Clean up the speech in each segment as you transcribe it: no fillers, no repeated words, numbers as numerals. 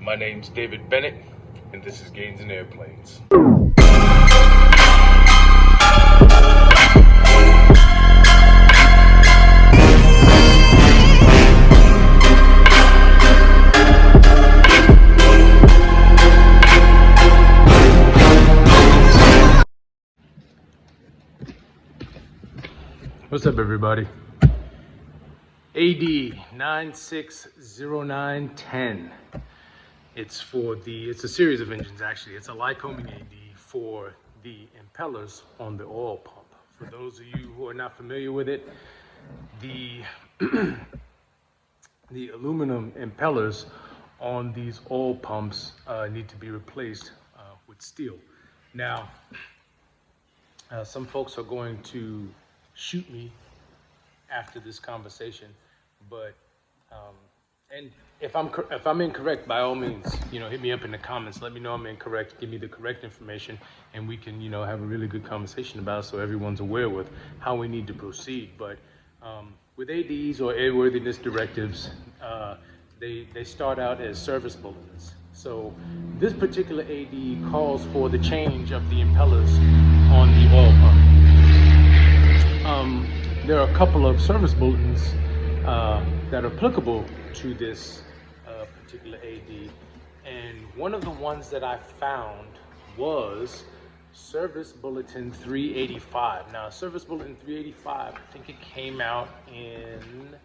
My name's David Bennett, and this is Gains in Airplanes. What's up, everybody? AD 960910. It's a series of engines, actually. It's a Lycoming AD for the impellers on the oil pump. For those of you who are not familiar with it, the the aluminum impellers on these oil pumps need to be replaced with steel. Now, some folks are going to shoot me after this conversation, but and if I'm incorrect, by all means, hit me up in the comments. Let me know I'm incorrect. Give me the correct information, and we can, have a really good conversation about it, so everyone's aware with how we need to proceed. But with ADs or airworthiness directives, they start out as service bulletins. So this particular AD calls for the change of the impellers on the oil pump. There are a couple of service bulletins that are applicable to this particular AD, and one of the ones that I found was Service Bulletin 385. Now, Service Bulletin 385, I think it came out in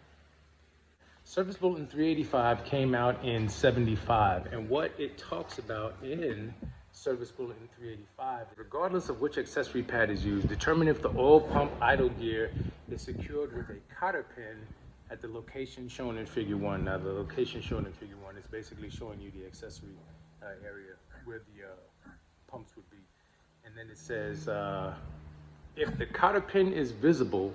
Service Bulletin 385 came out in 75, and what it talks about in Service Bulletin 385, regardless of which accessory pad is used, determine if the oil pump idle gear is secured with a cotter pin at the location shown in Figure 1. Now, the location shown in Figure 1 is basically showing you the accessory area where the pumps would be. And then it says, if the cotter pin is visible,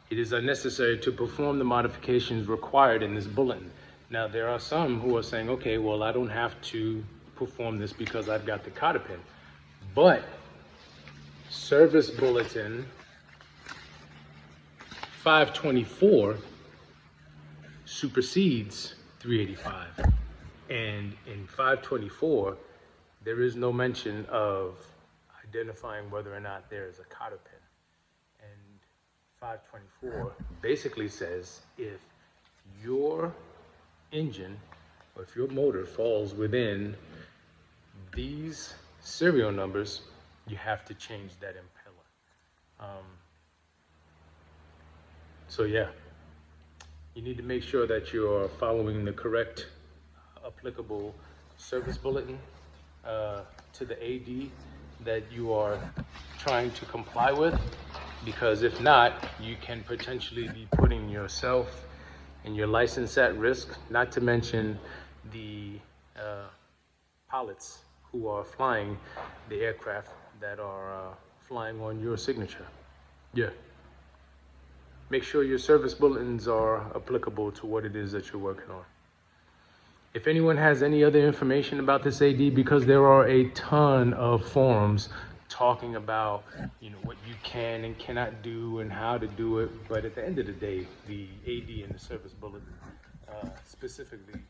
it is unnecessary to perform the modifications required in this bulletin. Now, there are some who are saying, okay, well, I don't have to perform this because I've got the cotter pin. But Service Bulletin 524 supersedes 385. And in 524, there is no mention of identifying whether or not there is a cotter pin. And 524 basically says if your engine or if your motor falls within these serial numbers, you have to change that impeller. So yeah, you need to make sure that you are following the correct applicable service bulletin to the AD that you are trying to comply with, because if not, you can potentially be putting yourself and your license at risk, not to mention the pilots who are flying the aircraft that are flying on your signature. Yeah. Make sure your service bulletins are applicable to what it is that you're working on. If anyone has any other information about this AD, because there are a ton of forums talking about, what you can and cannot do and how to do it, but at the end of the day, the AD and the service bulletin specifically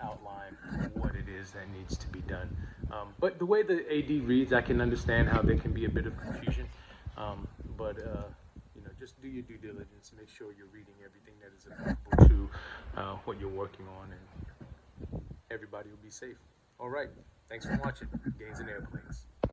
outline what it is that needs to be done. But the way the AD reads, I can understand how there can be a bit of confusion, but just do your due diligence. Make sure you're reading everything that is applicable to what you're working on, and everybody will be safe. All right. Thanks for watching Gains in Airplanes.